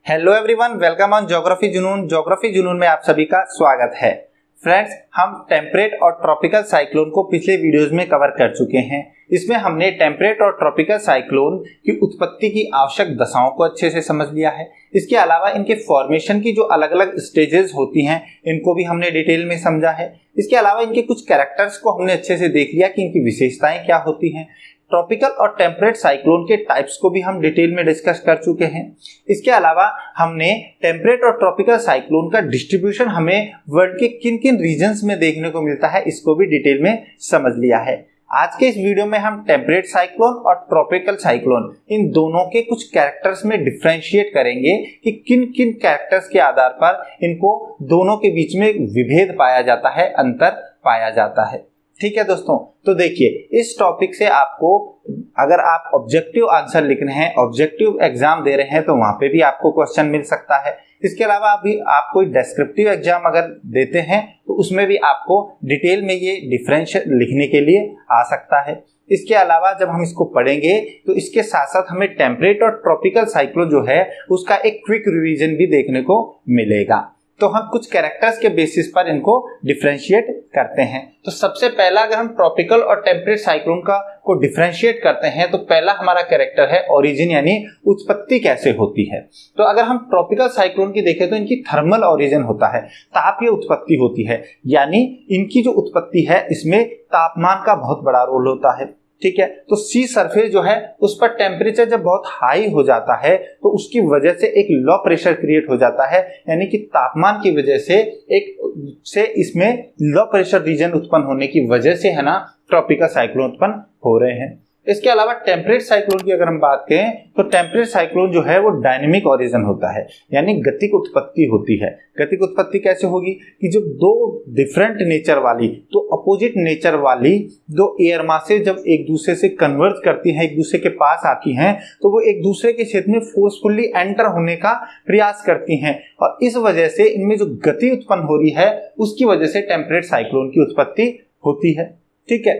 Hello everyone, welcome on geography जुनून। Geography जुनून में आप सभी का स्वागत है। फ्रेंड्स, हम टेम्परेट और ट्रॉपिकल साइक्लोन को पिछले वीडियोस में कवर कर चुके हैं। इसमें हमने टेम्परेट और ट्रॉपिकल साइक्लोन की उत्पत्ति की आवश्यक दशाओं को अच्छे से समझ लिया है। इसके अलावा इनके फॉर्मेशन की जो अलग अलग स्टेजेस होती हैं, इनको भी हमने डिटेल में समझा है। इसके अलावा इनके कुछ कैरेक्टर्स को हमने अच्छे से देख लिया कि इनकी विशेषताएं क्या होती हैं। ट्रॉपिकल और टेम्परेट साइक्लोन के टाइप्स को भी हम डिटेल में डिस्कस कर चुके हैं। इसके अलावा हमने टेम्परेट और ट्रॉपिकल साइक्लोन का डिस्ट्रीब्यूशन हमें वर्ल्ड के किन किन रीजन्स में देखने को मिलता है, इसको भी डिटेल में समझ लिया है। आज के इस वीडियो में हम टेम्परेट साइक्लोन और ट्रॉपिकल साइक्लोन इन दोनों के कुछ कैरेक्टर्स में डिफरेंशिएट करेंगे कि किन किन कैरेक्टर्स के आधार पर इनको दोनों के बीच में विभेद पाया जाता है, अंतर पाया जाता है। ठीक है दोस्तों, तो देखिए, इस टॉपिक से आपको अगर आप ऑब्जेक्टिव आंसर लिख रहे हैं, ऑब्जेक्टिव एग्जाम दे रहे हैं, तो वहां पे भी आपको क्वेश्चन मिल सकता है। इसके अलावा अभी आप कोई डेस्क्रिप्टिव एग्जाम अगर देते हैं तो उसमें भी आपको डिटेल में ये डिफरेंशियल लिखने के लिए आ सकता है। इसके अलावा जब हम इसको पढ़ेंगे तो इसके साथ साथ हमें टेम्परेट और ट्रॉपिकल साइक्लोन जो है उसका एक क्विक रिवीजन भी देखने को मिलेगा। तो हम कुछ कैरेक्टर्स के बेसिस पर इनको डिफरेंशिएट करते हैं। तो सबसे पहला, अगर हम ट्रॉपिकल और टेम्परेट साइक्लोन को डिफरेंशिएट करते हैं तो पहला हमारा कैरेक्टर है ओरिजिन, यानी उत्पत्ति कैसे होती है। तो अगर हम ट्रॉपिकल साइक्लोन की देखें तो इनकी थर्मल ओरिजिन होता है, तापीय उत्पत्ति होती है, यानी इनकी जो उत्पत्ति है इसमें तापमान का बहुत बड़ा रोल होता है। ठीक है, तो सी सरफेस जो है उस पर टेम्परेचर जब बहुत हाई हो जाता है तो उसकी वजह से एक लो प्रेशर क्रिएट हो जाता है, यानी कि तापमान की वजह से इसमें लो प्रेशर रीजन उत्पन्न होने की वजह से है ना ट्रॉपिकल साइक्लोन उत्पन्न हो रहे हैं। इसके अलावा टेम्परेट साइक्लोन की अगर हम बात करें तो टेम्परेट साइक्लोन जो है वो डायनेमिक ओरिजिन होता है, यानी गतिक उत्पत्ति होती है। गतिक उत्पत्ति कैसे होगी कि जो दो डिफरेंट नेचर वाली, तो अपोजिट नेचर वाली दो एयर मासेस जब एक दूसरे से कन्वर्ज करती हैं, एक दूसरे के पास आती हैं, तो वो एक दूसरे के क्षेत्र में फोर्सफुली एंटर होने का प्रयास करती हैं, और इस वजह से इनमें जो गति उत्पन्न हो रही है उसकी वजह से टेम्परेट साइक्लोन की उत्पत्ति होती है। ठीक है,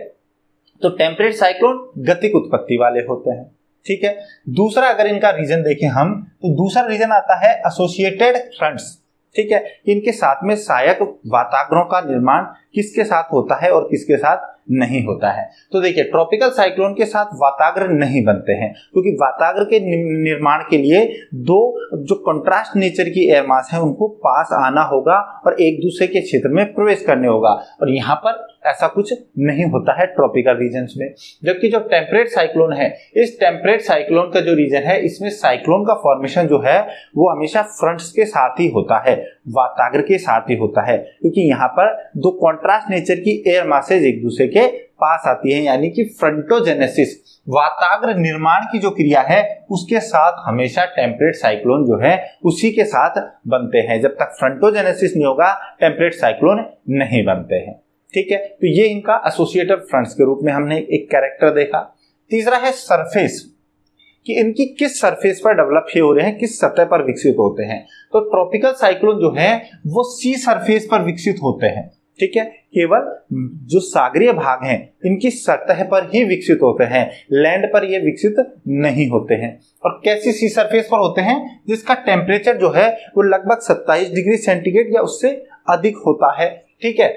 तो टेम्परेट साइक्लोन गतिक उत्पत्ति वाले होते हैं। ठीक है, दूसरा अगर इनका रीजन देखें हम तो दूसरा रीजन आता है एसोसिएटेड फ्रंट्स। ठीक है, इनके साथ में सहायक वाताग्रों का निर्माण किसके साथ होता है और किसके साथ नहीं होता है। तो देखिए, ट्रॉपिकल साइक्लोन के साथ वाताग्र नहीं बनते हैं, क्योंकि वाताग्र के निर्माण के लिए दो जो कंट्रास्ट नेचर की एयर मास है उनको पास आना होगा और एक दूसरे के क्षेत्र में प्रवेश करने होगा, और यहाँ पर ऐसा कुछ नहीं होता है ट्रॉपिकल रीजन्स में। जबकि जो टेम्परेट साइक्लोन है, इस टेम्परेट साइक्लोन का जो रीजन है इसमें साइक्लोन का फॉर्मेशन जो है वो हमेशा फ्रंट्स के साथ ही होता है, वाताग्र के साथ ही होता है, क्योंकि यहाँ पर दो कॉन्ट्रास्ट नेचर की एयर मासेज एक दूसरे के पास आती है, यानी कि फ्रंटोजेनेसिस, वाताग्र निर्माण की जो क्रिया है उसके साथ हमेशा टेम्परेट साइक्लोन जो है उसी के साथ बनते हैं। जब तक फ्रंटोजेनेसिस नहीं होगा टेम्परेट साइक्लोन नहीं बनते हैं। ठीक है, तो ये इनका एसोसिएटेड फ्रंट्स के रूप में हमने एक कैरेक्टर देखा। तीसरा है सरफेस, कि इनकी किस सरफेस पर डेवलप हो रहे हैं, किस सतह पर विकसित होते हैं। तो ट्रॉपिकल साइक्लोन जो है वो सी सरफेस पर विकसित होते हैं। ठीक है, केवल जो सागरीय भाग हैं इनकी सतह पर ही विकसित होते हैं, लैंड पर ये विकसित नहीं होते हैं। और कैसी सी सरफेस पर होते हैं, जिसका टेम्परेचर जो है वो लगभग 27 डिग्री सेंटीग्रेड या उससे अधिक होता है। ठीक है,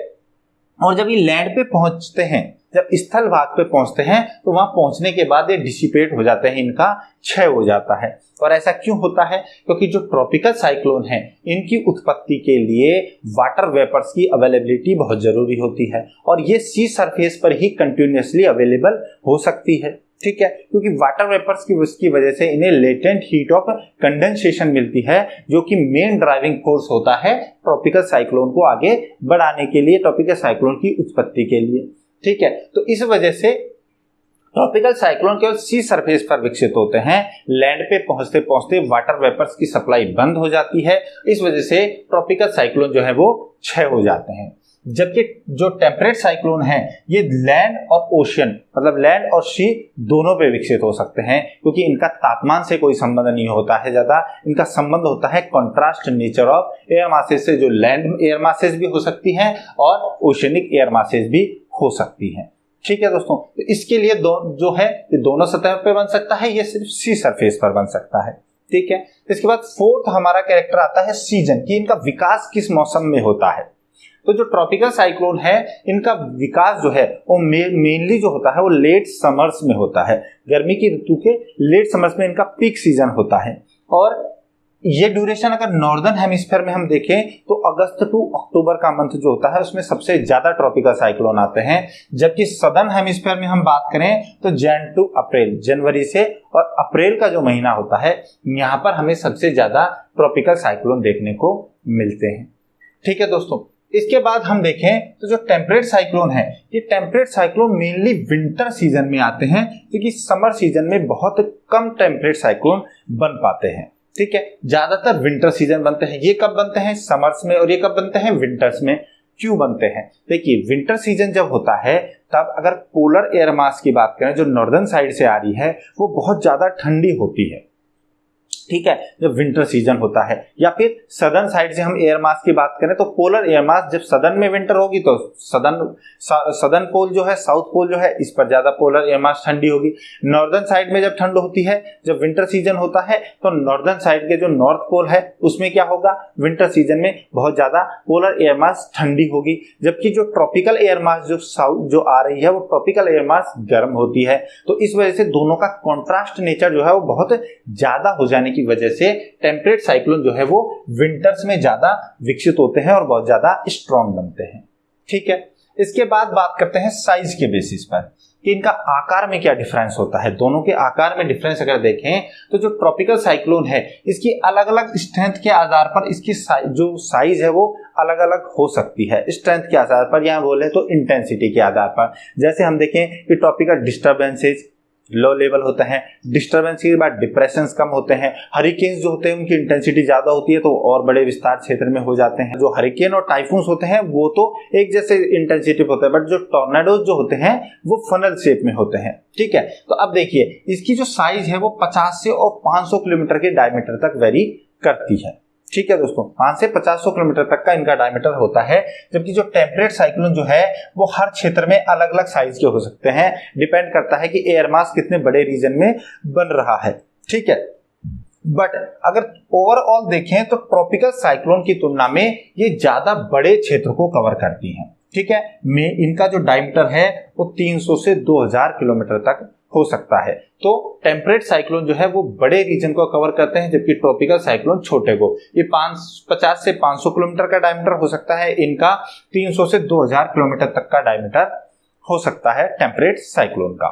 और जब ये लैंड पे पहुंचते हैं, जब स्थल भाग पे पहुंचते हैं तो वहां पहुंचने के बाद ये डिसिपेट हो जाते हैं, इनका क्षय हो जाता है। और ऐसा क्यों होता है, क्योंकि जो ट्रॉपिकल साइक्लोन है इनकी उत्पत्ति के लिए वाटर वेपर्स की अवेलेबिलिटी बहुत जरूरी होती है, और ये सी सरफेस पर ही कंटिन्यूसली अवेलेबल हो सकती है। ठीक है, क्योंकि वाटर वेपर्स की वजह से इन्हें लेटेंट हीट ऑफ कंडेंसेशन मिलती है, जो कि मेन ड्राइविंग फोर्स होता है ट्रॉपिकल साइक्लोन को आगे बढ़ाने के लिए, ट्रॉपिकल साइक्लोन की उत्पत्ति के लिए। ठीक है, तो इस वजह से ट्रॉपिकल साइक्लोन केवल सी सरफेस पर विकसित होते हैं, लैंड पे पहुंचते पहुंचते वाटर वेपर्स की सप्लाई बंद हो जाती है, इस वजह से ट्रॉपिकल साइक्लोन जो है वो क्षय हो जाते हैं। जबकि जो टेम्परेट साइक्लोन है ये लैंड और ओशियन, मतलब लैंड और सी दोनों पे विकसित हो सकते हैं, क्योंकि इनका तापमान से कोई संबंध नहीं होता है ज्यादा, इनका संबंध होता है contrast nature of air masses से, जो लैंड एयर मासेस भी हो सकती हैं और ओशियनिक एयर मासेस भी हो सकती हैं। ठीक है दोस्तों, तो इसके लिए जो है ये दोनों सतह पे बन सकता है, ये सिर्फ सी सरफेस पर बन सकता है। ठीक है। इसके बाद फोर्थ हमारा कैरेक्टर आता है सीजन, कि इनका विकास किस मौसम में होता है। तो जो ट्रॉपिकल साइक्लोन है इनका विकास जो है वो मेनली जो होता है वो लेट समर्स में होता है, गर्मी की ऋतु के लेट समर्स में इनका पीक सीजन होता है। और ये ड्यूरेशन अगर नॉर्दर्न हेमिस्फीयर में हम देखें तो अगस्त टू अक्टूबर का मंथ जो होता है उसमें सबसे ज्यादा ट्रॉपिकल साइक्लोन आते हैं, जबकि सदर्न हेमिस्फीयर में हम बात करें तो जैन टू अप्रैल, जनवरी से और अप्रैल का जो महीना होता है यहाँ पर हमें सबसे ज्यादा ट्रॉपिकल साइक्लोन देखने को मिलते हैं। ठीक है दोस्तों, इसके बाद हम देखें तो जो टेम्परेट साइक्लोन है, ये temperate cyclone mainly winter season में आते हैं, क्योंकि समर सीजन में बहुत कम टेम्परेट साइक्लोन बन पाते हैं। ठीक है, ज्यादातर विंटर सीजन बनते हैं। ये कब बनते हैं? समर्स में। और ये कब बनते हैं? विंटर्स में। क्यों बनते हैं? देखिए, विंटर सीजन जब होता है तब अगर पोलर एयर मास की बात करें जो नॉर्दर्न साइड से आ रही है वो बहुत ज्यादा ठंडी होती है। ठीक है, जब विंटर सीजन होता है, या फिर सदर्न साइड से हम एयर मास की बात करें तो पोलर एयर मास जब सदर्न में विंटर होगी तो सदर्न पोल जो है, साउथ पोल जो है, इस पर ज्यादा पोलर एयर मास ठंडी होगी। नॉर्दर्न साइड में जब ठंड होती है, जब विंटर सीजन होता है तो नॉर्दर्न साइड के जो नॉर्थ पोल है उसमें क्या होगा? विंटर सीजन में बहुत ज्यादा पोलर एयर मास ठंडी होगी, जबकि जो ट्रॉपिकल एयर मास जो साउथ जो आ रही है वो ट्रॉपिकल एयर मास गर्म होती है। तो इस वजह से दोनों का कॉन्ट्रास्ट नेचर जो है वो बहुत ज्यादा हो जाने की वजह से टेम्परेट साइक्लोन जो है वो विंटर्स में ज्यादा विकसित होते हैं और बहुत ज्यादा स्ट्रॉन्ग बनते हैं। ठीक है, इसके बाद बात करते हैं साइज के बेसिस पर कि इनका आकार में क्या डिफरेंस होता है। दोनों के आकार में डिफरेंस अगर देखें तो जो ट्रॉपिकल साइक्लोन है इसकी अलग अलग स्ट्रेंथ के आधार पर इसकी जो साइज है वो अलग अलग हो सकती है। स्ट्रेंथ के आधार पर या बोले तो इंटेंसिटी के आधार पर। जैसे हम देखें कि ट्रॉपिकल डिस्टर्बेंसेज लो लेवल होते हैं, डिस्टर्बेंस के बाद डिप्रेशंस कम होते हैं, हरिकेन्स जो होते हैं उनकी इंटेंसिटी ज्यादा होती है तो और बड़े विस्तार क्षेत्र में हो जाते हैं। जो हरिकेन और टाइफून्स होते हैं वो तो एक जैसे इंटेंसिटी होते हैं, बट जो टॉर्नेडोज जो होते हैं वो फनल शेप में होते हैं। ठीक है, तो अब देखिए इसकी जो साइज है वो 50 से और 500 किलोमीटर के डायमीटर तक वेरी करती है। ठीक है दोस्तों, 5 से 500 किलोमीटर तक का इनका डायमीटर होता है, जबकि जो टेम्परेट साइक्लोन जो है वो हर क्षेत्र में अलग अलग साइज के हो सकते हैं। डिपेंड करता है कि एयर मास कितने बड़े रीजन में बन रहा है। ठीक है, बट अगर ओवरऑल देखें तो ट्रॉपिकल साइक्लोन की तुलना में ये ज्यादा बड़े क्षेत्र को कवर करती हैं। ठीक है, इनका जो डायमीटर है वो 300 से 2000 किलोमीटर तक हो सकता है। तो टेम्परेट साइक्लोन जो है वो बड़े रीजन को कवर करते हैं, जबकि ट्रॉपिकल साइक्लोन छोटे को। ये 50 से 500 किलोमीटर का डायमीटर हो सकता है, इनका 300 से 2000 किलोमीटर तक का डायमीटर हो सकता है टेम्परेट साइक्लोन का।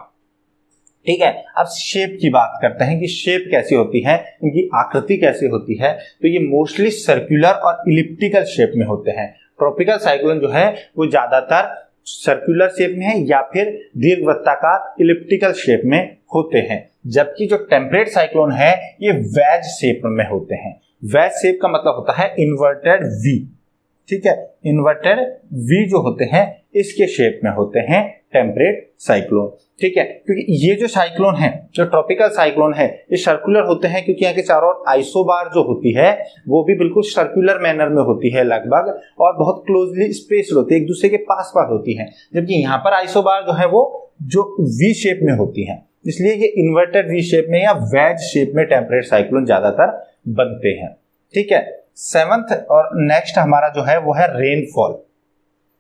ठीक है, अब शेप की बात करते हैं कि शेप कैसी होती है, इनकी आकृति कैसी होती है। तो ये मोस्टली सर्कुलर और इलिप्टिकल शेप में होते हैं। ट्रॉपिकल साइक्लोन जो है वो ज्यादातर सर्कुलर शेप में है या फिर दीर्घवृत्ताकार इलिप्टिकल शेप में होते हैं, जबकि जो टेम्परेट साइक्लोन है ये वेज शेप में होते हैं। वेज शेप का मतलब होता है इन्वर्टेड वी। ठीक है, इन्वर्टेड वी जो होते हैं इसके शेप में होते हैं टेम्परेट साइक्लोन। ठीक है, क्योंकि ये जो साइक्लोन है, जो ट्रॉपिकल साइक्लोन है, ये सर्कुलर होते हैं क्योंकि यहाँ के चारों ओर आइसोबार जो होती है वो भी बिल्कुल सर्कुलर मैनर में होती है लगभग, और बहुत क्लोजली स्पेस्ड होती है, एक दूसरे के पास पास होती है, जबकि यहाँ पर आइसोबार जो है वो जो वी शेप में होती है, इसलिए ये इन्वर्टेड वी शेप में या वेज शेप में टेम्परेट साइक्लोन ज्यादातर बनते हैं। ठीक है, सेवंथ और नेक्स्ट हमारा जो है वो है रेनफॉल।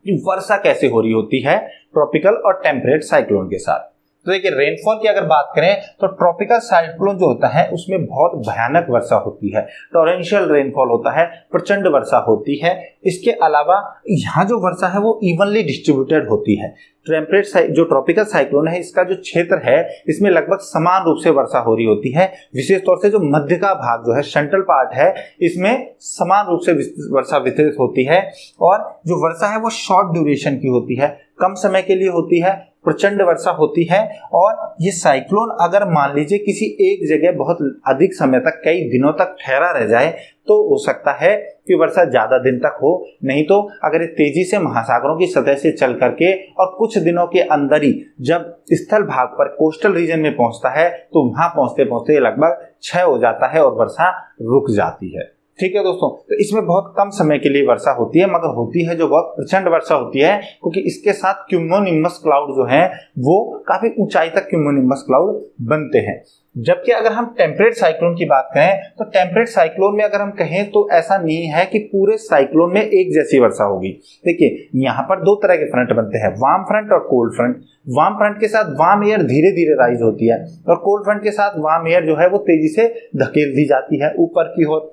वर्षा कैसे हो रही होती है ट्रॉपिकल और टेम्परेट साइक्लोन के साथ। तो देखिए, रेनफॉल की अगर बात करें तो ट्रॉपिकल साइक्लोन जो होता है उसमें बहुत भयानक वर्षा होती है, टॉरेंशियल रेनफॉल होता है, प्रचंड वर्षा होती है। इसके अलावा यहाँ जो वर्षा है वो इवनली डिस्ट्रीब्यूटेड होती है। टेम्परेट जो ट्रॉपिकल साइक्लोन है इसका जो क्षेत्र है इसमें लगभग समान रूप से वर्षा हो रही होती है। विशेष तौर से जो मध्य का भाग जो है, सेंट्रल पार्ट है, इसमें समान रूप से वर्षा वितरित होती है, और जो वर्षा है वो शॉर्ट ड्यूरेशन की होती है, कम समय के लिए होती है, प्रचंड वर्षा होती है। और ये साइक्लोन अगर मान लीजिए किसी एक जगह बहुत अधिक समय तक, कई दिनों तक ठहरा रह जाए तो हो सकता है कि वर्षा ज्यादा दिन तक हो, नहीं तो अगर ये तेजी से महासागरों की सतह से चल करके और कुछ दिनों के अंदर ही जब स्थल भाग पर कोस्टल रीजन में पहुंचता है तो वहां पहुंचते पहुंचते लगभग क्षय हो जाता है और वर्षा रुक जाती है। ठीक है दोस्तों, तो इसमें बहुत कम समय के लिए वर्षा होती है, मगर होती है जो बहुत प्रचंड वर्षा होती है, क्योंकि इसके साथ क्यूमुलोनिम्बस क्लाउड जो है वो काफी ऊंचाई तक क्यूमुलोनिम्बस क्लाउड बनते हैं। जबकि अगर हम टेम्परेट साइक्लोन की बात करें तो टेम्परेट साइक्लोन में अगर हम कहें तो ऐसा नहीं है कि पूरे साइक्लोन में एक जैसी वर्षा होगी। देखिए यहाँ पर दो तरह के फ्रंट बनते हैं, वार्म फ्रंट और कोल्ड फ्रंट। वार्म फ्रंट के साथ वार्म एयर धीरे धीरे राइज होती है और कोल्ड फ्रंट के साथ वार्म एयर जो है वो तेजी से धकेल दी जाती है ऊपर की ओर।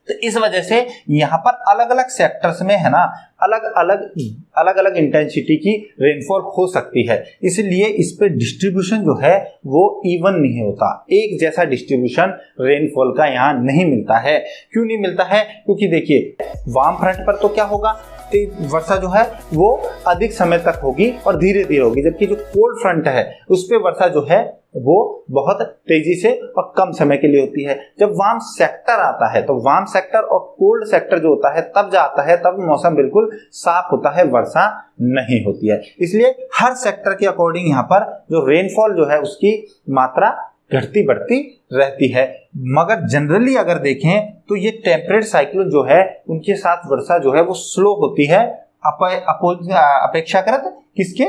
तो इस वजह से यहाँ पर अलग अलग सेक्टर्स में है ना अलग अलग इंटेंसिटी की रेनफॉल हो सकती है, इसलिए इस पे डिस्ट्रीब्यूशन जो है वो इवन नहीं होता, एक जैसा डिस्ट्रीब्यूशन रेनफॉल का यहाँ नहीं मिलता है। क्यों नहीं मिलता है? क्योंकि देखिए वार्म फ्रंट पर तो क्या होगा, वर्षा जो है वो अधिक समय तक होगी और धीरे धीरे होगी, जबकि जो कोल्ड फ्रंट है उस पे वर्षा जो है वो बहुत तेजी से और कम समय के लिए होती है। जब वार्म सेक्टर आता है तो वार्म सेक्टर और कोल्ड सेक्टर जो होता है तब जाता है, तब मौसम बिल्कुल साफ होता है, वर्षा नहीं होती है। इसलिए हर सेक्टर के अकॉर्डिंग यहाँ पर जो रेनफॉल जो है उसकी मात्रा घटती बढ़ती रहती है। मगर जनरली अगर देखें तो ये टेम्परेट साइक्लोन जो है उनके साथ वर्षा जो है वो स्लो होती है अपेक्षाकृत किसके,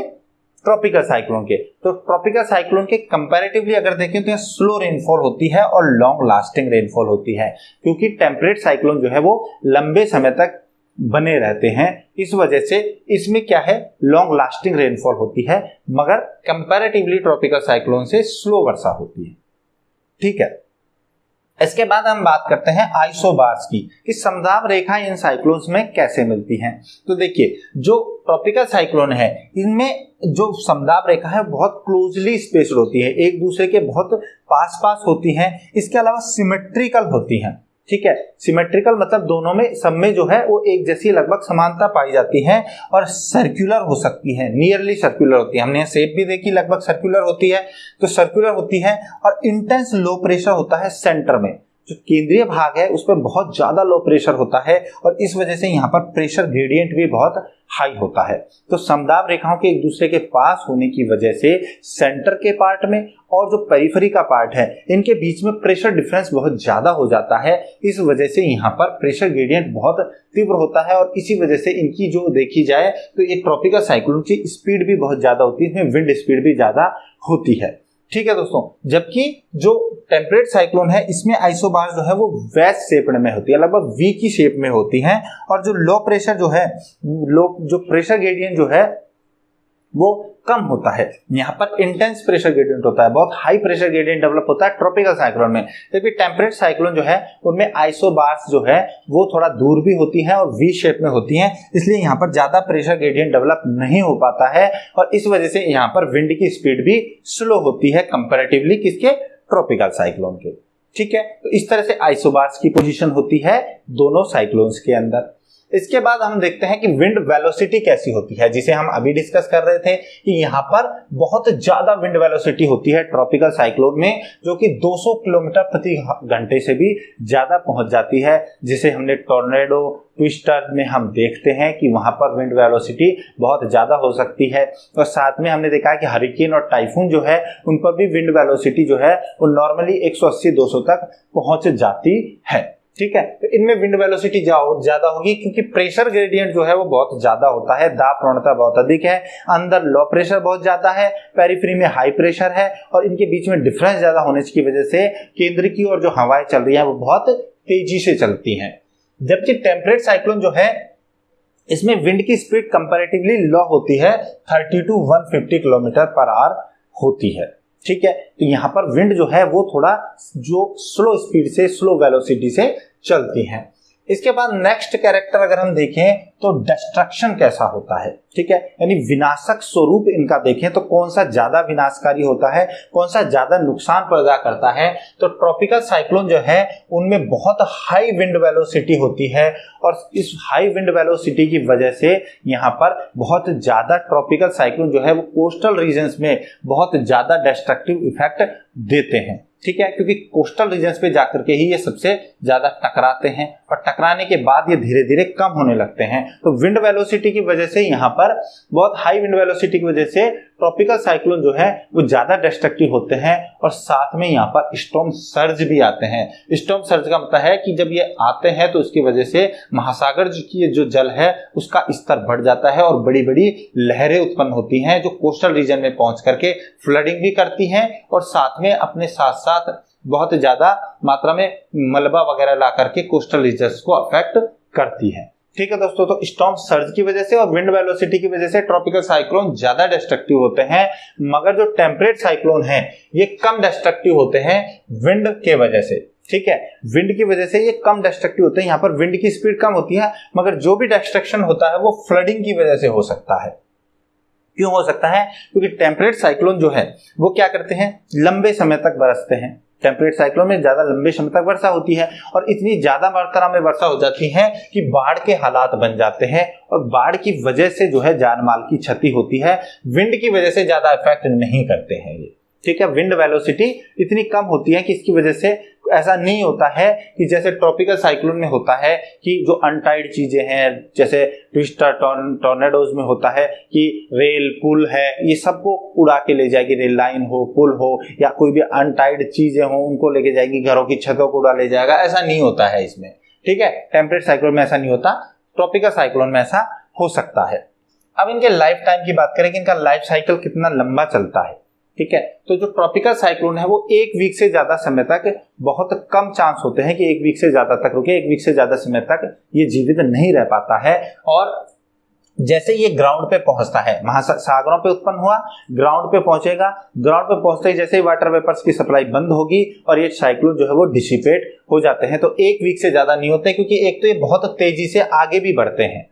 ट्रॉपिकल साइक्लोन के। तो ट्रॉपिकल साइक्लोन के कंपैरेटिवली अगर देखें तो स्लो रेनफॉल होती है और लॉन्ग लास्टिंग रेनफॉल होती है, क्योंकि टेम्परेट साइक्लोन जो है वो लंबे समय तक बने रहते हैं। इस वजह से इसमें क्या है, लॉन्ग लास्टिंग रेनफॉल होती है, मगर कंपैरेटिवली ट्रॉपिकल साइक्लोन से स्लो वर्षा होती है। ठीक है, इसके बाद हम बात करते हैं आइसोबार्स की, कि समदाब रेखा इन साइक्लोन्स में कैसे मिलती हैं। तो देखिए जो ट्रॉपिकल साइक्लोन है इनमें जो समदाब रेखा है बहुत क्लोजली स्पेस्ड होती है, एक दूसरे के बहुत पास पास होती हैं। इसके अलावा सिमेट्रिकल होती हैं। ठीक है, सिमेट्रिकल मतलब दोनों में सब में जो है वो एक जैसी लगभग समानता पाई जाती है और सर्कुलर हो सकती है, नियरली सर्कुलर होती है। हमने शेप भी देखी, लगभग सर्कुलर होती है, तो सर्कुलर होती है। और इंटेंस लो प्रेशर होता है सेंटर में, जो केंद्रीय भाग है उस पर बहुत ज्यादा लो प्रेशर होता है और इस वजह से यहाँ पर प्रेशर ग्रेडियंट भी बहुत हाई होता है। तो समदाब रेखाओं के एक दूसरे के पास होने की वजह से सेंटर के पार्ट में और जो पेरिफेरी का पार्ट है इनके बीच में प्रेशर डिफरेंस बहुत ज्यादा हो जाता है। इस वजह से यहाँ पर प्रेशर ग्रेडियंट बहुत तीव्र होता है और इसी वजह से इनकी जो देखी जाए तो ये ट्रॉपिकल साइक्लोन की स्पीड भी बहुत ज्यादा होती है, इसमें विंड स्पीड भी ज्यादा होती है। ठीक है दोस्तों, जबकि जो टेम्परेट साइक्लोन है इसमें आइसोबार्स जो है वो वेस्ट शेप में होती है, लगभग वी की शेप में होती हैं। और जो लो प्रेशर जो है, जो प्रेशर ग्रेडियंट जो है वो कम होता है। यहाँ पर इंटेंस प्रेशर ग्रेडियंट होता है, बहुत हाई प्रेशर ग्रेडियंट डेवलप होता है ट्रॉपिकल साइक्लोन में। जबकि टेम्परेट साइक्लोन जो है उनमें आइसोबार्स जो है वो थोड़ा दूर भी होती हैं और वी शेप में होती हैं, इसलिए यहाँ पर ज्यादा प्रेशर ग्रेडियंट डेवलप नहीं हो पाता है और इस वजह से यहाँ पर विंड की स्पीड भी स्लो होती है कंपैरेटिवली किसके, ट्रॉपिकल साइक्लोन के। ठीक है, तो इस तरह से आइसोबार्स की पोजीशन होती है दोनों साइक्लोन्स के अंदर। इसके बाद हम देखते हैं कि विंड वेलोसिटी कैसी होती है, जिसे हम अभी डिस्कस कर रहे थे कि यहाँ पर बहुत ज्यादा विंड वेलोसिटी होती है ट्रॉपिकल साइक्लोन में, जो कि 200 किलोमीटर प्रति घंटे से भी ज्यादा पहुंच जाती है, जिसे हमने टॉर्नेडो ट्विस्टर में हम देखते हैं कि वहां पर विंड वेलोसिटी बहुत ज्यादा हो सकती है। और साथ में हमने देखा है कि हरिकेन और टाइफून जो है उन पर भी विंड वेलोसिटी जो है वो नॉर्मली 180-200 तक पहुंच जाती है। ठीक है, तो इनमें विंड वेलोसिटी ज्यादा होगी क्योंकि प्रेशर ग्रेडियंट जो है वो बहुत ज्यादा होता है, दाब प्रवणता बहुत अधिक है, अंदर लो प्रेशर बहुत ज्यादा है, पेरिफेरी में हाई प्रेशर है और इनके बीच में डिफरेंस ज्यादा होने की वजह से केंद्र की ओर जो हवाएं चल रही हैं वो बहुत तेजी से चलती हैं। जबकि टेम्परेट साइक्लोन जो है इसमें विंड की स्पीड कंपैरेटिवली लो होती है, 30 to 150 किलोमीटर पर आवर होती है। ठीक है, तो यहाँ पर विंड जो है वो थोड़ा जो स्लो स्पीड से, स्लो वेलोसिटी से चलती हैं। इसके बाद नेक्स्ट कैरेक्टर अगर हम देखें तो डिस्ट्रक्शन कैसा होता है। ठीक है, यानी विनाशक स्वरूप इनका देखें तो कौन सा ज्यादा विनाशकारी होता है, कौन सा ज्यादा नुकसान पैदा करता है। तो ट्रॉपिकल साइक्लोन जो है उनमें बहुत हाई विंड वेलोसिटी होती है और इस हाई विंड वेलोसिटी की वजह से यहाँ पर बहुत ज्यादा ट्रॉपिकल साइक्लोन जो है वो कोस्टल रीजन्स में बहुत ज्यादा डिस्ट्रक्टिव इफेक्ट देते हैं। ठीक है, क्योंकि कोस्टल रीजन्स पे जाकर के ही ये सबसे ज्यादा टकराते हैं और टकराने के बाद ये धीरे धीरे कम होने लगते हैं। तो विंड वेलोसिटी की वजह से यहाँ पर बहुत हाई विंड वेलोसिटी की वजह से ट्रॉपिकल साइक्लोन जो है वो ज्यादा डिस्ट्रक्टिव होते हैं और साथ में यहाँ पर स्टॉर्म सर्ज भी आते हैं। स्टॉर्म सर्ज का मतलब है कि जब ये आते हैं तो उसकी वजह से महासागर की जो जल है उसका स्तर बढ़ जाता है और बड़ी बड़ी लहरें उत्पन्न होती हैं जो कोस्टल रीजन में पहुंच करके फ्लडिंग भी करती हैं और साथ में अपने साथ साथ बहुत ज्यादा मात्रा में मलबा वगैरह ला करके कोस्टल रीजन्स को अफेक्ट करती है। ठीक है दोस्तों, तो स्टॉर्म सर्ज की वजह से और विंड वेलोसिटी की वजह से ट्रॉपिकल साइक्लोन ज्यादा डिस्ट्रक्टिव होते हैं, मगर जो टेम्परेट साइक्लोन है ये कम डिस्ट्रक्टिव होते हैं विंड के वजह से। ठीक है, विंड की वजह से ये कम डिस्ट्रक्टिव होते हैं, यहाँ पर विंड की स्पीड कम होती है, मगर जो भी डिस्ट्रक्शन होता है वो फ्लडिंग की वजह से हो सकता है। क्यों हो सकता है? क्योंकि टेम्परेट साइक्लोन जो है वो क्या करते हैं, लंबे समय तक बरसते हैं। टेम्परेट साइक्लोन में ज्यादा लंबे समय तक वर्षा होती है और इतनी ज्यादा मात्रा में वर्षा हो जाती है कि बाढ़ के हालात बन जाते हैं और बाढ़ की वजह से जो है जान माल की क्षति होती है। विंड की वजह से ज्यादा इफेक्ट नहीं करते हैं ये। ठीक है, विंड वेलोसिटी इतनी कम होती है कि इसकी वजह से ऐसा नहीं होता है कि जैसे ट्रॉपिकल साइक्लोन में होता है कि जो अनटाइड चीजें हैं जैसे ट्विस्टर टॉर्नेडोज में होता है कि रेल पुल है ये सबको उड़ा के ले जाएगी, रेल लाइन हो पुल हो या कोई भी अनटाइड चीजें हो उनको लेके जाएगी, घरों की छतों को उड़ा ले जाएगा, ऐसा नहीं होता है इसमें। ठीक है, टेम्परेट साइक्लोन में ऐसा नहीं होता, ट्रॉपिकल साइक्लोन में ऐसा हो सकता है। अब इनके लाइफ टाइम की बात करें कि इनका लाइफ साइकिल कितना लंबा चलता है। ठीक है, तो जो ट्रॉपिकल साइक्लोन है वो 1 वीक से ज्यादा समय तक, बहुत कम चांस होते हैं कि 1 वीक से ज्यादा तक रुके, 1 वीक से ज्यादा समय तक ये जीवित नहीं रह पाता है। और जैसे ये ग्राउंड पे पहुंचता है, महासागरों पे उत्पन्न हुआ, ग्राउंड पे पहुंचेगा, ग्राउंड पे पहुंचते ही जैसे ही वाटर वेपर्स की सप्लाई बंद होगी और ये साइक्लोन जो है वो डिसिपेट हो जाते हैं। तो 1 वीक से ज्यादा नहीं होते, क्योंकि एक तो ये बहुत तेजी से आगे भी बढ़ते हैं।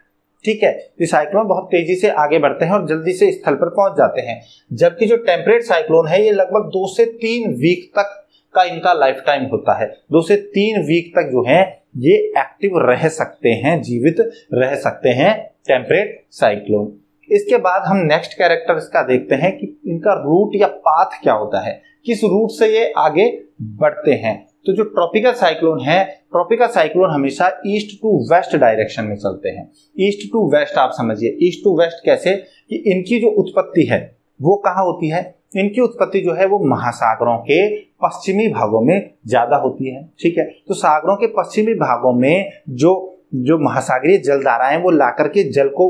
ठीक है, ये साइक्लोन बहुत तेजी से आगे बढ़ते हैं और जल्दी से स्थल पर पहुंच जाते हैं, जबकि जो टेम्परेट साइक्लोन है ये लगभग 2 से 3 वीक तक का इनका लाइफ टाइम होता है। 2 से 3 वीक तक जो है ये एक्टिव रह सकते हैं, जीवित रह सकते हैं टेम्परेट साइक्लोन। इसके बाद हम नेक्स्ट कैरेक्टर इसका देखते हैं कि इनका रूट या पाथ क्या होता है, किस रूट से ये आगे बढ़ते हैं। तो जो ट्रॉपिकल साइक्लोन है, ट्रॉपिकल साइक्लोन हमेशा ईस्ट टू वेस्ट डायरेक्शन में चलते हैं। ईस्ट टू वेस्ट आप समझिए, ईस्ट टू वेस्ट कैसे कि इनकी जो उत्पत्ति है वो कहाँ होती है, इनकी उत्पत्ति जो है वो महासागरों के पश्चिमी भागों में ज्यादा होती है। ठीक है, तो सागरों के पश्चिमी भागों में जो महासागरीय जलधाराएं वो ला करके जल को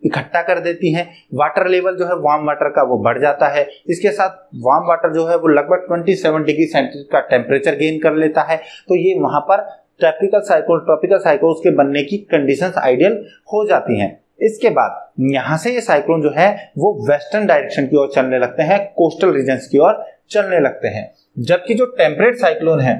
इकट्ठा कर देती हैं। वाटर लेवल जो है वार्म वाटर का वो बढ़ जाता है, इसके साथ वार्म वाटर जो है वो लगभग 27 डिग्री सेंटीग्रेड का टेम्परेचर गेन कर लेता है। तो ये वहां पर ट्रॉपिकल साइक्लोन्स के बनने की कंडीशंस आइडियल हो जाती हैं। इसके बाद यहां से ये साइक्लोन जो है वो वेस्टर्न डायरेक्शन की ओर चलने लगते हैं, कोस्टल रीजन्स की ओर चलने लगते हैं, जबकि जो टेम्परेट साइक्लोन है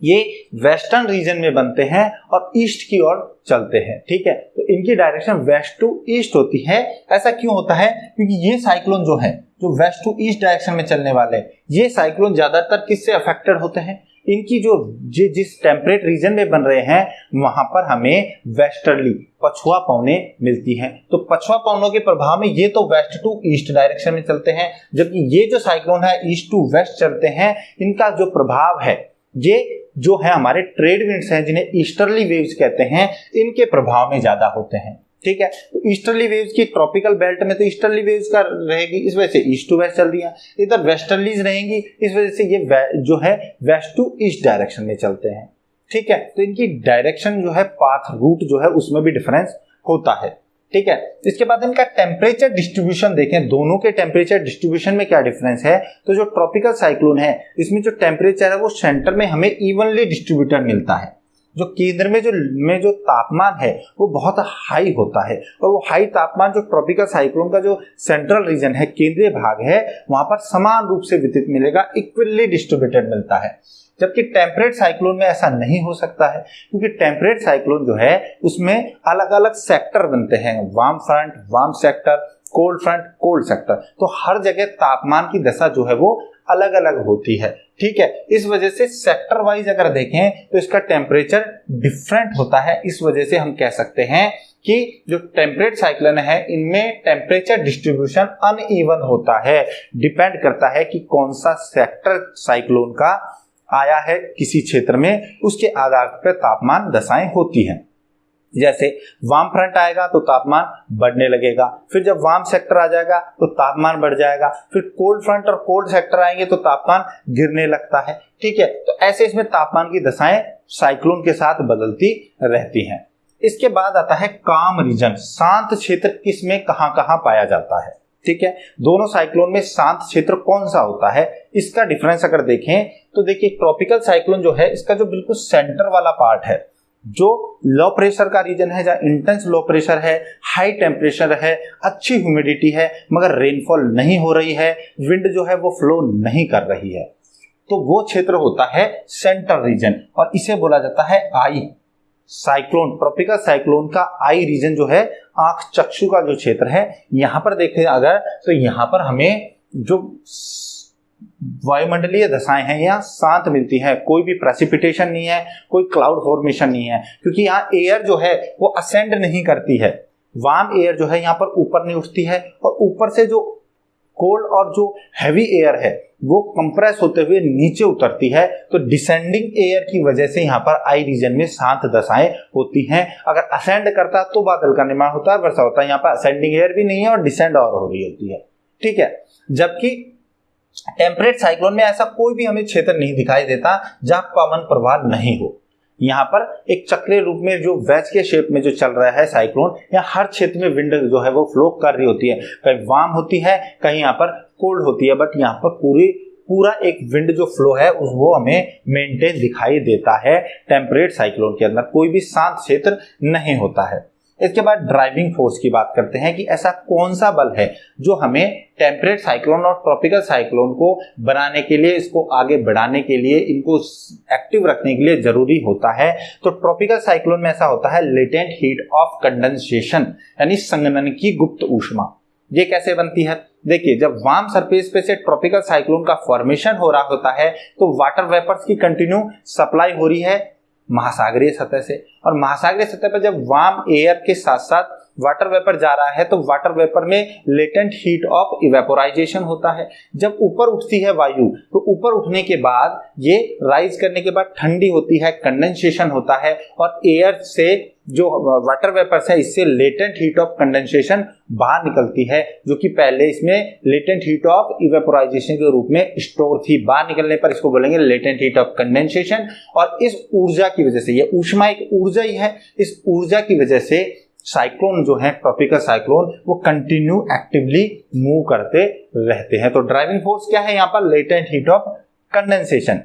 ये वेस्टर्न रीजन में बनते हैं और ईस्ट की ओर चलते हैं। ठीक है, तो इनकी डायरेक्शन वेस्ट टू ईस्ट होती है। ऐसा क्यों होता है? क्योंकि ये साइक्लोन जो है जो वेस्ट टू ईस्ट डायरेक्शन में चलने वाले ये साइक्लोन ज्यादातर किससे अफेक्टेड होते हैं, इनकी जिस टेम्परेट रीजन में बन रहे हैं वहां पर हमें वेस्टर्ली पछुआ पवनें मिलती हैं। तो पछुआ पवनों के प्रभाव में ये तो वेस्ट टू ईस्ट डायरेक्शन में चलते हैं, जबकि ये जो साइक्लोन है ईस्ट टू वेस्ट चलते हैं। इनका जो प्रभाव है ये जो है हमारे ट्रेड विंड्स हैं जिन्हें ईस्टर्ली वेव्स कहते हैं, इनके प्रभाव में ज्यादा होते हैं। ठीक है, तो ईस्टर्ली वेव्स की ट्रॉपिकल बेल्ट में तो ईस्टर्ली वेव्स का रहेगी, इस वजह से ईस्ट टू वेस्ट चल रही है। इधर वेस्टर्लीज रहेंगी, इस वजह से ये जो है वेस्ट टू ईस्ट डायरेक्शन में चलते हैं। ठीक है, तो इनकी डायरेक्शन जो है पाथ रूट जो है उसमें भी डिफरेंस होता है। ठीक है, इसके बाद इनका टेम्परेचर डिस्ट्रीब्यूशन देखें, दोनों के टेम्परेचर डिस्ट्रीब्यूशन में क्या डिफरेंस है। तो जो ट्रॉपिकल साइक्लोन है इसमें जो टेम्परेचर है वो सेंटर में हमें इवनली डिस्ट्रीब्यूटेड मिलता है, जो केंद्र में जो तापमान है वो बहुत हाई होता है, और वो हाई तापमान जो ट्रॉपिकल साइक्लोन का जो सेंट्रल रीजन है, केंद्रीय भाग है, वहां पर समान रूप से वितरित मिलेगा, इक्वली डिस्ट्रीब्यूटेड मिलता है। जबकि टेम्परेट साइक्लोन में ऐसा नहीं हो सकता है, क्योंकि टेम्परेट साइक्लोन जो है उसमें अलग अलग सेक्टर बनते हैं, warm front, warm sector, cold front, cold sector. तो हर जगह तापमान की दशा जो है वो अलग अलग होती है। ठीक है, इस वजह से सेक्टर वाइज अगर देखें तो इसका टेम्परेचर डिफरेंट होता है। इस वजह से हम कह सकते हैं कि जो टेम्परेट साइक्लोन है इनमें टेम्परेचर डिस्ट्रीब्यूशन अनइवन होता है, डिपेंड करता है कि कौन सा सेक्टर साइक्लोन का आया है किसी क्षेत्र में, उसके आधार पर तापमान दशाएं होती हैं। जैसे वार्म फ्रंट आएगा तो तापमान बढ़ने लगेगा, फिर जब वार्म सेक्टर आ जाएगा तो तापमान बढ़ जाएगा, फिर कोल्ड फ्रंट और कोल्ड सेक्टर आएंगे तो तापमान गिरने लगता है। ठीक है, तो ऐसे इसमें तापमान की दशाएं साइक्लोन के साथ बदलती रहती हैं। इसके बाद आता है काम रीजन, शांत क्षेत्र किसमें कहां कहां पाया जाता है। ठीक है, दोनों साइक्लोन में शांत क्षेत्र कौन सा होता है, इसका डिफरेंस अगर देखें तो देखिए ट्रॉपिकल साइक्लोन जो है इसका जो बिल्कुल सेंटर वाला पार्ट है, जो लो प्रेशर का रीजन है, जहाँ इंटेंस लो प्रेशर है, हाई टेम्परेचर है, अच्छी ह्यूमिडिटी है, मगर रेनफॉल नहीं हो रही है, विंड जो है वो फ्लो नहीं कर रही है, तो वो क्षेत्र होता है सेंट्रल रीजन और इसे बोला जाता है आई साइक्लोन। ट्रॉपिकल साइक्लोन का आई रीजन जो है आंख चक्षु का जो क्षेत्र है, यहां पर देखें अगर तो यहां पर हमें जो वायुमंडलीय दशाएं हैं यहाँ शांत मिलती है, कोई भी प्रेसिपिटेशन नहीं है, कोई क्लाउड फॉर्मेशन नहीं है, क्योंकि यहाँ एयर जो है वो असेंड नहीं करती है, वार्म एयर जो है यहाँ पर ऊपर नहीं उठती है और ऊपर से जो कोल्ड और जो हैवी एयर है वो कंप्रेस होते हुए नीचे उतरती है, तो डिसेंडिंग एयर की वजह से यहाँ पर आई रीजन में शांत दशाएं होती हैं। अगर असेंड करता तो बादल का निर्माण होता है, वर्षा होता है, यहाँ पर असेंडिंग एयर भी नहीं है और डिसेंड और हो रही होती है। ठीक है, जबकि टेम्परेट साइक्लोन में ऐसा कोई भी हमें क्षेत्र नहीं दिखाई देता जहां पवन प्रवाह नहीं हो। यहाँ पर एक चक्रीय रूप में जो वेज के शेप में जो चल रहा है साइक्लोन, यहाँ हर क्षेत्र में विंड जो है वो फ्लो कर रही होती है, कहीं वार्म होती है, कहीं यहाँ पर कोल्ड होती है, बट यहाँ पर पूरा एक विंड जो फ्लो है वो हमें मेंटेन दिखाई देता है। टेम्परेट साइक्लोन के अंदर कोई भी शांत क्षेत्र नहीं होता है। इसके बाद ड्राइविंग फोर्स की बात करते हैं कि ऐसा कौन सा बल है जो हमें टेम्परेट साइक्लोन और ट्रॉपिकल साइक्लोन को बनाने के लिए, इसको आगे बढ़ाने के लिए, इनको एक्टिव रखने के लिए जरूरी होता है। तो ट्रॉपिकल साइक्लोन में ऐसा होता है लेटेंट हीट ऑफ कंडेंसेशन, यानी संघनन की गुप्त ऊष्मा। ये कैसे बनती है, देखिए जब वार्म सरफेस पे से ट्रॉपिकल साइक्लोन का फॉर्मेशन हो रहा होता है तो वाटर वेपर्स की कंटिन्यू सप्लाई हो रही है महासागरीय सतह से, और महासागरीय सतह पर जब वार्म एयर के साथ साथ वाटर वेपर जा रहा है तो वाटर वेपर में लेटेंट हीट ऑफ इवेपोराइजेशन होता है। जब ऊपर उठती है वायु तो ऊपर उठने के बाद ये राइज करने के बाद ठंडी होती है, कंडेंसेशन होता है, और एयर से जो वाटर वेपर्स है इससे लेटेंट हीट ऑफ कंडेंसेशन बाहर निकलती है, जो कि पहले इसमें लेटेंट हीट ऑफ इवेपोराइजेशन के रूप में स्टोर थी। बाहर निकलने पर इसको बोलेंगे लेटेंट हीट ऑफ कंडेंसेशन। और इस ऊर्जा की वजह से, ये ऊष्मा एक ऊर्जा ही है, इस ऊर्जा की वजह से साइक्लोन जो है ट्रॉपिकल साइक्लोन वो कंटिन्यू एक्टिवली मूव करते रहते हैं। तो ड्राइविंग फोर्स क्या है यहाँ पर, लेटेंट हीट ऑफ कंडेंसेशन।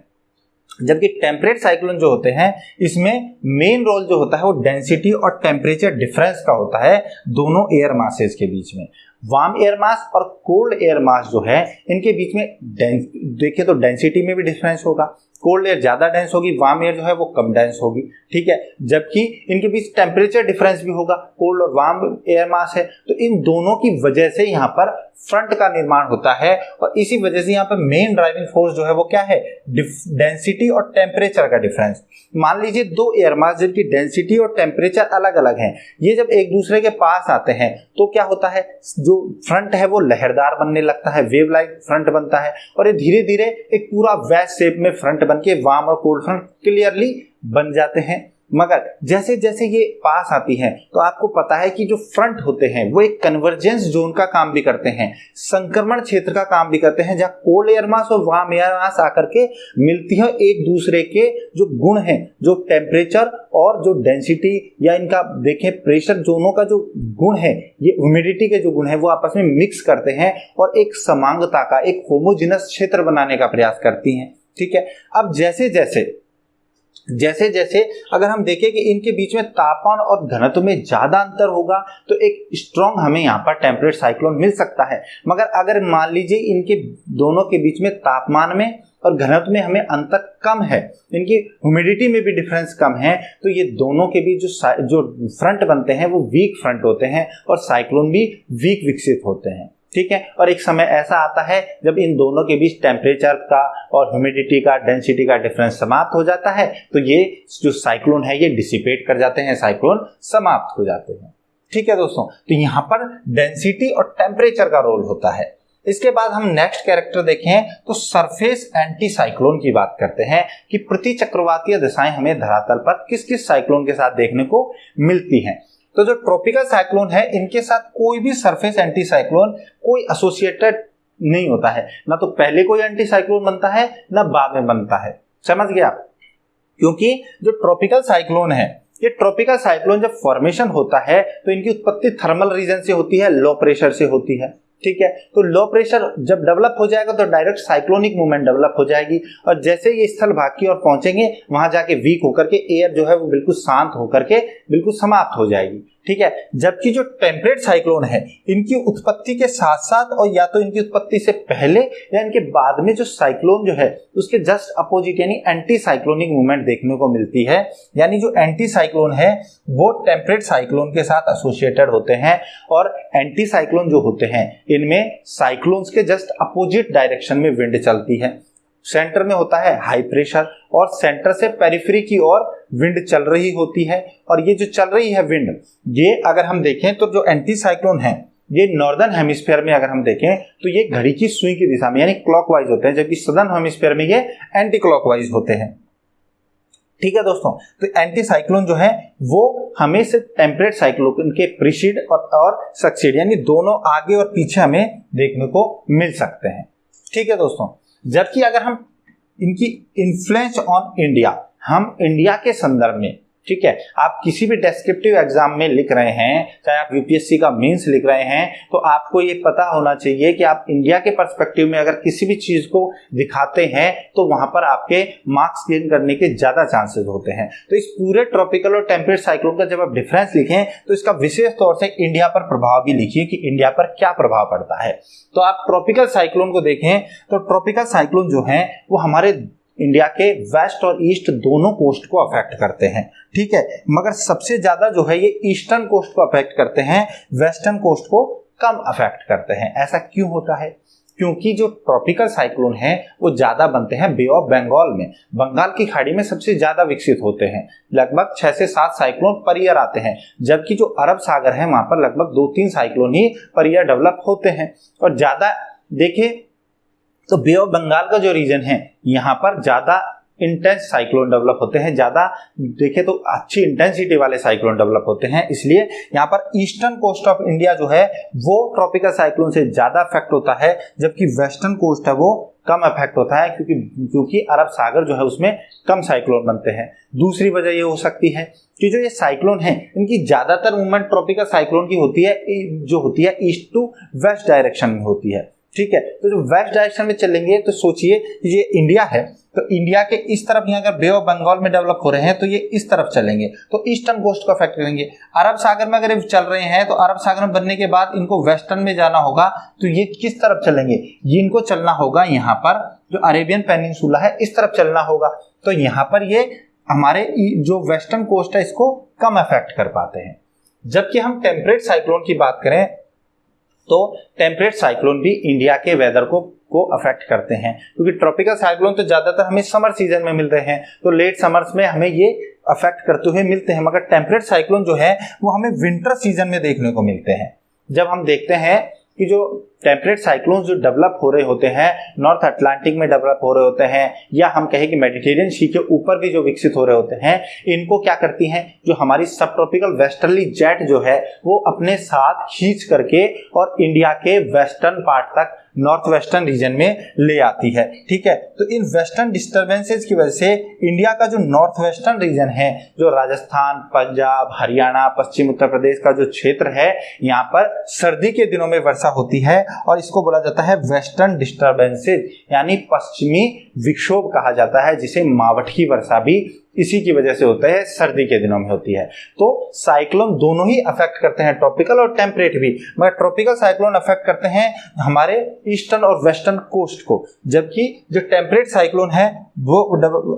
जबकि टेम्परेट साइक्लोन जो होते हैं इसमें मेन रोल जो होता है वो डेंसिटी और टेम्परेचर डिफरेंस का होता है दोनों एयर मासेस के बीच में। वार्म एयर मास और कोल्ड एयर मास जो है इनके बीच में देखिए तो डेंसिटी में भी डिफरेंस होगा, कोल्ड एयर ज्यादा डेंस होगी, वार्म एयर जो है वो कम डेंस होगी। ठीक है, जबकि इनके बीच टेम्परेचर डिफरेंस भी होगा, कोल्ड और वार्म एयर मास है, तो इन दोनों की वजह से यहाँ पर फ्रंट का निर्माण होता है, और इसी वजह से यहाँ पर मेन ड्राइविंग फोर्स जो है वो क्या है, डेंसिटी और टेम्परेचर का डिफरेंस। मान लीजिए दो एयर मास जिनकी डेंसिटी और टेम्परेचर अलग अलग हैं, ये जब एक दूसरे के पास आते हैं तो क्या होता है, जो फ्रंट है वो लहरदार बनने लगता है, वेव लाइक फ्रंट बनता है, और ये धीरे धीरे एक पूरा वैज शेप में फ्रंट बन के वार्म और कोल्ड फ्रंट क्लियरली बन जाते हैं। मगर जैसे जैसे ये पास आती हैं तो आपको पता है कि जो फ्रंट होते हैं वो एक कन्वर्जेंस जोन का काम भी करते हैं, संक्रमण क्षेत्र का काम भी करते हैं, जहां कोल्ड एयर मास और वार्म एयर मास आकर के मिलती है, एक दूसरे के जो गुण हैं, जो टेम्परेचर और जो डेंसिटी या इनका देखें प्रेशर जोनों का जो गुण है, ये ह्यूमिडिटी के जो गुण है वो आपस में मिक्स करते हैं और एक समांगता का, एक होमोजेनस क्षेत्र बनाने का प्रयास करती हैं। ठीक है, अब जैसे जैसे अगर हम देखें कि इनके बीच में तापमान और घनत्व में ज्यादा अंतर होगा तो एक स्ट्रॉन्ग हमें यहाँ पर टेम्परेट साइक्लोन मिल सकता है। मगर अगर मान लीजिए इनके दोनों के बीच में तापमान में और घनत्व में हमें अंतर कम है, इनकी ह्यूमिडिटी में भी डिफरेंस कम है, तो ये दोनों के बीच जो फ्रंट बनते हैं वो वीक फ्रंट होते हैं और साइक्लोन भी वीक विकसित होते हैं। ठीक है, और एक समय ऐसा आता है जब इन दोनों के बीच टेम्परेचर का और ह्यूमिडिटी का, डेंसिटी का डिफरेंस समाप्त हो जाता है, तो ये जो साइक्लोन है ये डिसिपेट कर जाते हैं, साइक्लोन समाप्त हो जाते हैं। ठीक है दोस्तों, तो यहाँ पर डेंसिटी और टेम्परेचर का रोल होता है। इसके बाद हम नेक्स्ट कैरेक्टर देखें तो सरफेस एंटी साइक्लोन की बात करते हैं कि प्रति चक्रवातीय दिशाएं हमें धरातल पर किस किस साइक्लोन के साथ देखने को मिलती हैं। तो जो ट्रॉपिकल साइक्लोन है इनके साथ कोई भी सरफेस एंटी साइक्लोन कोई एसोसिएटेड नहीं होता है, ना तो पहले कोई एंटी साइक्लोन बनता है ना बाद में बनता है, समझ गए आप। क्योंकि जो ट्रॉपिकल साइक्लोन है, ये ट्रॉपिकल साइक्लोन जब फॉर्मेशन होता है तो इनकी उत्पत्ति थर्मल रीजन से होती है, लो प्रेशर से होती है, ठीक है। तो लो प्रेशर जब डेवलप हो जाएगा तो डायरेक्ट साइक्लोनिक मूवमेंट डेवलप हो जाएगी, और जैसे ये स्थल भाग की ओर पहुंचेंगे वहां जाके वीक होकर के एयर जो है वो बिल्कुल शांत होकर के बिल्कुल समाप्त हो जाएगी, ठीक है। जबकि जो टेम्परेट साइक्लोन है इनकी उत्पत्ति के साथ साथ और या तो इनकी उत्पत्ति से पहले या इनके बाद में जो साइक्लोन जो है उसके जस्ट अपोजिट यानी एंटी साइक्लोनिक मूवमेंट देखने को मिलती है। यानी जो एंटी साइक्लोन है वो टेम्परेट साइक्लोन के साथ एसोसिएटेड होते हैं, और एंटी साइक्लोन जो होते हैं इनमें साइक्लोन्स के जस्ट अपोजिट डायरेक्शन में विंड चलती है। सेंटर में होता है हाई प्रेशर और सेंटर से पेरिफेरी की ओर विंड चल रही होती है, और ये जो चल रही है विंड, ये अगर हम देखें तो जो एंटी साइक्लोन है ये नॉर्दर्न हेमिस्फीयर में अगर हम देखें तो ये घड़ी की सुई की दिशा में यानी क्लॉकवाइज होते हैं, जबकि सदर्न हेमिस्फीयर में ये एंटी क्लॉकवाइज होते हैं, ठीक है दोस्तों। तो एंटी साइक्लोन जो है वो हमें से टेम्परेट साइक्लोन के प्रीसीड और सक्सीड यानी दोनों आगे और पीछे हमें देखने को मिल सकते हैं, ठीक है दोस्तों। जबकि अगर हम इनकी इन्फ्लुएंस ऑन इंडिया, हम इंडिया के संदर्भ में, ठीक है, आप किसी भी डेस्क्रिप्टिव एग्जाम में लिख रहे हैं, चाहे आप यूपीएससी का मेंस लिख रहे हैं, तो आपको ये पता होना चाहिए कि आप इंडिया के पर्सपेक्टिव में अगर किसी भी चीज को दिखाते हैं तो वहां पर आपके मार्क्स गेन करने के ज्यादा चांसेस होते हैं। तो इस पूरे ट्रॉपिकल और टेम्परेट साइक्लोन का जब आप डिफरेंस लिखें तो इसका विशेष तौर से इंडिया पर प्रभाव भी लिखिए कि इंडिया पर क्या प्रभाव पड़ता है। तो आप ट्रॉपिकल साइक्लोन को देखें तो ट्रॉपिकल साइक्लोन जो है वो हमारे इंडिया के वेस्ट और ईस्ट दोनों कोस्ट को अफेक्ट करते हैं, ठीक है, मगर सबसे ज्यादा जो है ये ईस्टर्न कोस्ट को अफेक्ट करते हैं, वेस्टर्न कोस्ट को कम अफेक्ट करते हैं। ऐसा क्यों होता है? क्योंकि जो ट्रॉपिकल साइक्लोन है वो ज्यादा बनते हैं बे ऑफ बंगाल में, बंगाल की खाड़ी में सबसे ज्यादा विकसित होते हैं। लगभग 6 से 7 साइक्लोन पर ईयर आते हैं, जबकि जो अरब सागर है वहां पर लगभग 2-3 साइक्लोन ही पर ईयर डेवलप होते हैं। और ज्यादा देखें तो बे ऑफ बंगाल का जो रीजन है यहाँ पर ज्यादा इंटेंस साइक्लोन डेवलप होते हैं, ज्यादा देखें तो अच्छी इंटेंसिटी वाले साइक्लोन डेवलप होते हैं। इसलिए यहाँ पर ईस्टर्न कोस्ट ऑफ इंडिया जो है वो ट्रॉपिकल साइक्लोन से ज्यादा अफेक्ट होता है, जबकि वेस्टर्न कोस्ट है वो कम अफेक्ट होता है, क्योंकि अरब सागर जो है उसमें कम साइक्लोन बनते हैं। दूसरी वजह ये हो सकती है कि जो ये साइक्लोन है इनकी ज्यादातर मूवमेंट ट्रॉपिकल साइक्लोन की होती है जो होती है ईस्ट टू वेस्ट डायरेक्शन में होती है, ठीक है। तो जो वेस्ट डायरेक्शन में चलेंगे तो सोचिए ये इंडिया है, तो इंडिया के इस तरफ यहाँ अगर बे ऑफ बंगाल में डेवलप हो रहे हैं तो ये इस तरफ चलेंगे तो ईस्टर्न कोस्ट को अफेक्ट करेंगे। अरब सागर में अगर चल रहे हैं तो अरब सागर में बनने के बाद इनको वेस्टर्न में जाना होगा, तो ये किस तरफ चलेंगे? ये इनको चलना होगा यहाँ पर जो अरेबियन पेनिनसुला है इस तरफ चलना होगा। तो यहाँ पर ये हमारे जो वेस्टर्न कोस्ट है इसको कम अफेक्ट कर पाते हैं। जबकि हम टेम्परेट साइक्लोन की बात करें तो टेम्परेट साइक्लोन भी इंडिया के वेदर को अफेक्ट करते हैं, क्योंकि ट्रॉपिकल साइक्लोन तो ज्यादातर हमें समर सीजन में मिल रहे हैं, तो लेट समर्स में हमें ये अफेक्ट करते हुए मिलते हैं, मगर टेम्परेट साइक्लोन जो है वो हमें विंटर सीजन में देखने को मिलते हैं। जब हम देखते हैं कि जो टेम्परेट साइक्लोन जो डेवलप हो रहे होते हैं नॉर्थ अटलांटिक में डेवलप हो रहे होते हैं, या हम कहें कि मेडिटेरियन सी के ऊपर भी जो विकसित हो रहे होते हैं, इनको क्या करती हैं जो हमारी सब ट्रॉपिकल वेस्टर्ली जेट जो है वो अपने साथ खींच करके और इंडिया के वेस्टर्न पार्ट तक नॉर्थ वेस्टर्न रीजन में ले आती है, ठीक है। तो इन वेस्टर्न डिस्टर्बेंसेस की वजह से इंडिया का जो नॉर्थ वेस्टर्न रीजन है, जो राजस्थान, पंजाब, हरियाणा, पश्चिम उत्तर प्रदेश का जो क्षेत्र है, यहाँ पर सर्दी के दिनों में वर्षा होती है और इसको बोला जाता है वेस्टर्न डिस्टर्बेंसेस, यानी पश्चिमी विक्षोभ कहा जाता है, जिसे मावठ की वर्षा भी इसी की वजह से होता है, सर्दी के दिनों में होती है। तो साइक्लोन दोनों ही अफेक्ट करते हैं, ट्रॉपिकल और टेम्परेट भी, मगर ट्रॉपिकल साइक्लोन अफेक्ट करते हैं हमारे ईस्टर्न और वेस्टर्न कोस्ट को, जबकि जो टेम्परेट साइक्लोन है वो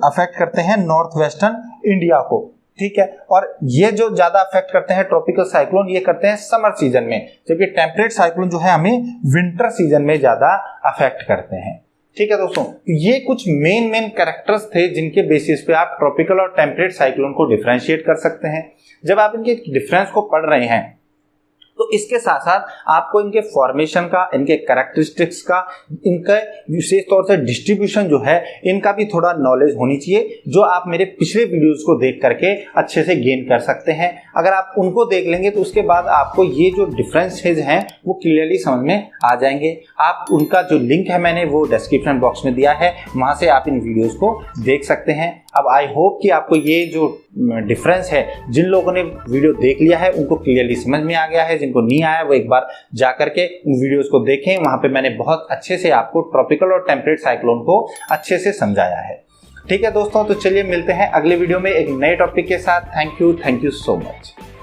अफेक्ट करते हैं नॉर्थ वेस्टर्न इंडिया को, ठीक है। और ये जो ज्यादा अफेक्ट करते हैं ट्रॉपिकल साइक्लोन ये करते हैं समर सीजन में, जबकि टेम्परेट साइक्लोन जो है हमें विंटर सीजन में ज्यादा अफेक्ट करते हैं, ठीक है दोस्तों। ये कुछ मेन कैरेक्टर्स थे जिनके बेसिस पे आप ट्रॉपिकल और टेम्परेट साइक्लोन को डिफरेंशिएट कर सकते हैं। जब आप इनके डिफरेंस को पढ़ रहे हैं तो इसके साथ साथ आपको इनके फॉर्मेशन का, इनके कैरेक्टरिस्टिक्स का, इनका विशेष तौर से डिस्ट्रीब्यूशन जो है इनका भी थोड़ा नॉलेज होनी चाहिए, जो आप मेरे पिछले वीडियोस को देख करके अच्छे से गेन कर सकते हैं। अगर आप उनको देख लेंगे तो उसके बाद आपको ये जो डिफरेंसेस हैं वो क्लियरली समझ में आ जाएंगे। आप उनका जो लिंक है मैंने वो डिस्क्रिप्शन बॉक्स में दिया है, वहां से आप इन वीडियोस को देख सकते हैं। अब आई होप कि आपको ये जो डिफरेंस है, जिन लोगों ने वीडियो देख लिया है उनको क्लियरली समझ में आ गया है, जिनको नहीं आया वो एक बार जा करके उन वीडियोस को देखें। वहां पे मैंने बहुत अच्छे से आपको ट्रॉपिकल और टेम्परेट साइक्लोन को अच्छे से समझाया है। ठीक है दोस्तों, तो चलिए मिलते हैं अगले वीडियो में एक नए टॉपिक के साथ। Thank you so much.